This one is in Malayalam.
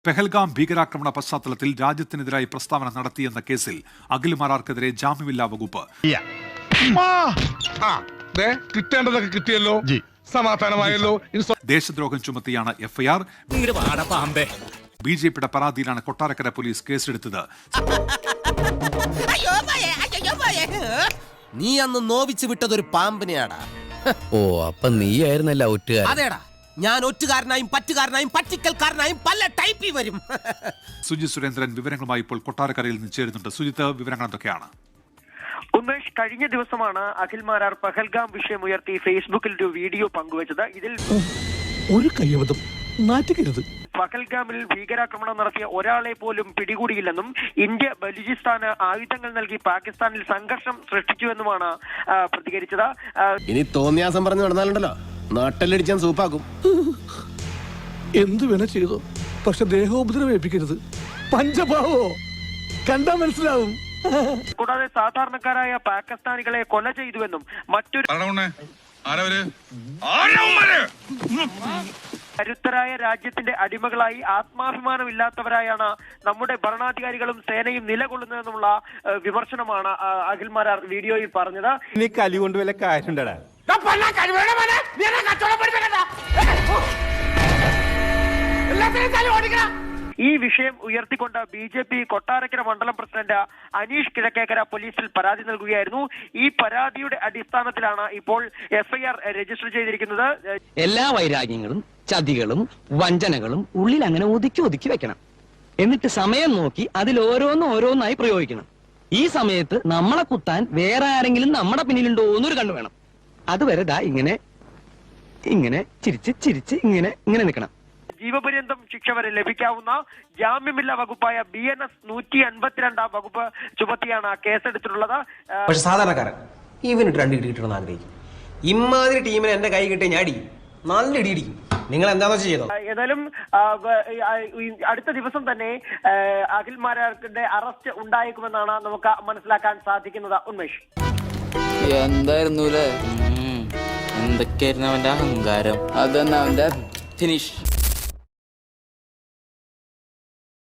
പെഹൽഗാം ഭീകരാക്രമണ പശ്ചാത്തലത്തിൽ രാജ്യത്തിനെതിരായി പ്രസ്താവന നടത്തിയെന്ന കേസിൽ അഖിൽ മാരാർക്കെതിരെ ജാമ്യമില്ലാ വകുപ്പ്. കിട്ടേണ്ടതൊക്കെ കിട്ടിയല്ലോ, സമാധാനമായല്ലോ. ദേശദ്രോഹം ചുമത്തിയാണ് എഫ്ഐആർ. ബിജെപിയുടെ പരാതിയിലാണ് കൊട്ടാരക്കര പോലീസ് കേസെടുത്തത്. നീ അന്ന് നോവിച്ച് വിട്ടതൊരു പാമ്പിനെയാടാ. ഓ, അപ്പൊ നീയായിരുന്നല്ല ഒറ്റുകാരൻ. അതേടാ, ഞാൻ ഒറ്റുകാരനായും പറ്റുകാരനായും പറ്റിക്കൽക്കാരനായും പല ടൈപ്പിൽ വരും. സുജിത് സുരേന്ദ്രൻ വിവരങ്ങളുമായി ഇപ്പോൾ കൊട്ടാരക്കരയിൽ നിന്ന് ചേരുന്നുണ്ട്. സുജിത്ത്, വിവരങ്ങൾ എന്തൊക്കെയാണ്? ഉമേഷ്, കഴിഞ്ഞ ദിവസമാണ് അഖിൽ മാരാർ പഹൽഗാം വിഷയം ഉയർത്തി ഫേസ്ബുക്കിൽ ഒരു വീഡിയോ പങ്കുവച്ചത്. ഇതിൽ ഒരു കയ്യബദ്ധം നാറ്റുകരുത്. പഹൽഗാമിൽ ഭീകരാക്രമണം നടത്തിയ ഒരാളെ പോലും പിടികൂടിയില്ലെന്നും ഇന്ത്യ ബലൂചിസ്ഥാന് ആയുധങ്ങൾ നൽകി പാകിസ്ഥാനിൽ സംഘർഷം സൃഷ്ടിച്ചുവെന്നുമാണ് പ്രതികരിച്ചത്. ഇനി തോന്നിയാസം പറഞ്ഞു നടന്നാലുണ്ടല്ലോ, നാട്ടിലടിച്ചാൻ സൂപ്പാക്കും. എന്തു വേണ ചെയ്തോ, പക്ഷെ ദേഹോപദ്രവേൽപ്പിക്കരുത്. പഞ്ചഭാവോ കണ്ടാ മനസ്സിലാവും. കൂടാതെ സാധാരണക്കാരായ പാകിസ്ഥാനികളെ കൊല ചെയ്തുവെന്നും മറ്റൊരു കരുത്തരായ രാജ്യത്തിന്റെ അടിമകളായി ആത്മാഭിമാനമില്ലാത്തവരായാണ് നമ്മുടെ ഭരണാധികാരികളും സേനയും നിലകൊള്ളുന്നതെന്നുള്ള വിമർശനമാണ് അഖിൽ മാരാർ വീഡിയോയിൽ പറഞ്ഞത്. നീ കലി കൊണ്ട് വല്ല കാര്യമുണ്ടടാ? ഈ വിഷയം ഉയർത്തിക്കൊണ്ട് ബിജെപി കൊട്ടാരക്കര മണ്ഡലം പ്രസിഡന്റ് അനീഷ് കിഴക്കേക്കര പോലീസിൽ പരാതി നൽകുകയായിരുന്നു. ഈ പരാതിയുടെ അടിസ്ഥാനത്തിലാണ് ഇപ്പോൾ എഫ്ഐആർ രജിസ്റ്റർ ചെയ്തിരിക്കുന്നത്. എല്ലാ വൈരാഗ്യങ്ങളും ചതികളും വഞ്ചനകളും ഉള്ളിൽ അങ്ങനെ ഒതുക്കി വെക്കണം. എന്നിട്ട് സമയം നോക്കി അതിൽ ഓരോന്നായി പ്രയോഗിക്കണം. ഈ സമയത്ത് നമ്മളെ കുത്താൻ വേറെ ആരെങ്കിലും നമ്മുടെ പിന്നിലുണ്ടോ എന്നൊരു കണ്ണു വേണം. അതുവരെ ദാ ഇങ്ങനെ ചിരിച്ച് ഇങ്ങനെ നിൽക്കണം. ജീവപര്യന്തം ശിക്ഷ വരെ ലഭിക്കാവുന്ന ജാമ്യമില്ലാ വകുപ്പായ BNS 152 വകുപ്പ് ചുമത്തിയാണ് കേസെടുത്തിട്ടുള്ളത്. പക്ഷെ സാധാരണക്കാരൻ ഇവനിട്ട് 2 ഇടി കിട്ടണമെന്ന് ആഗ്രഹിക്കും. ഇമാതിരി ടീമിന് എന്റെ കൈ കിട്ടിയ ഞാൻ അടിക്കും, നല്ല ഇടി ഇടിക്കും. നിങ്ങൾ എന്താണെന്ന് വെച്ചാൽ ചെയ്തോ. ഏതായാലും അടുത്ത ദിവസം തന്നെ അഖിൽ മാരാർക്കിന്റെ അറസ്റ്റ് ഉണ്ടായേക്കുമെന്നാണ് നമുക്ക് മനസ്സിലാക്കാൻ സാധിക്കുന്നത്. ഉന്മേഷ്, എന്തായിരുന്നു എന്തൊക്കെയായിരുന്നു അവന്റെ അഹങ്കാരം? അതന്നെ അവന്റെ ഫിനിഷ്.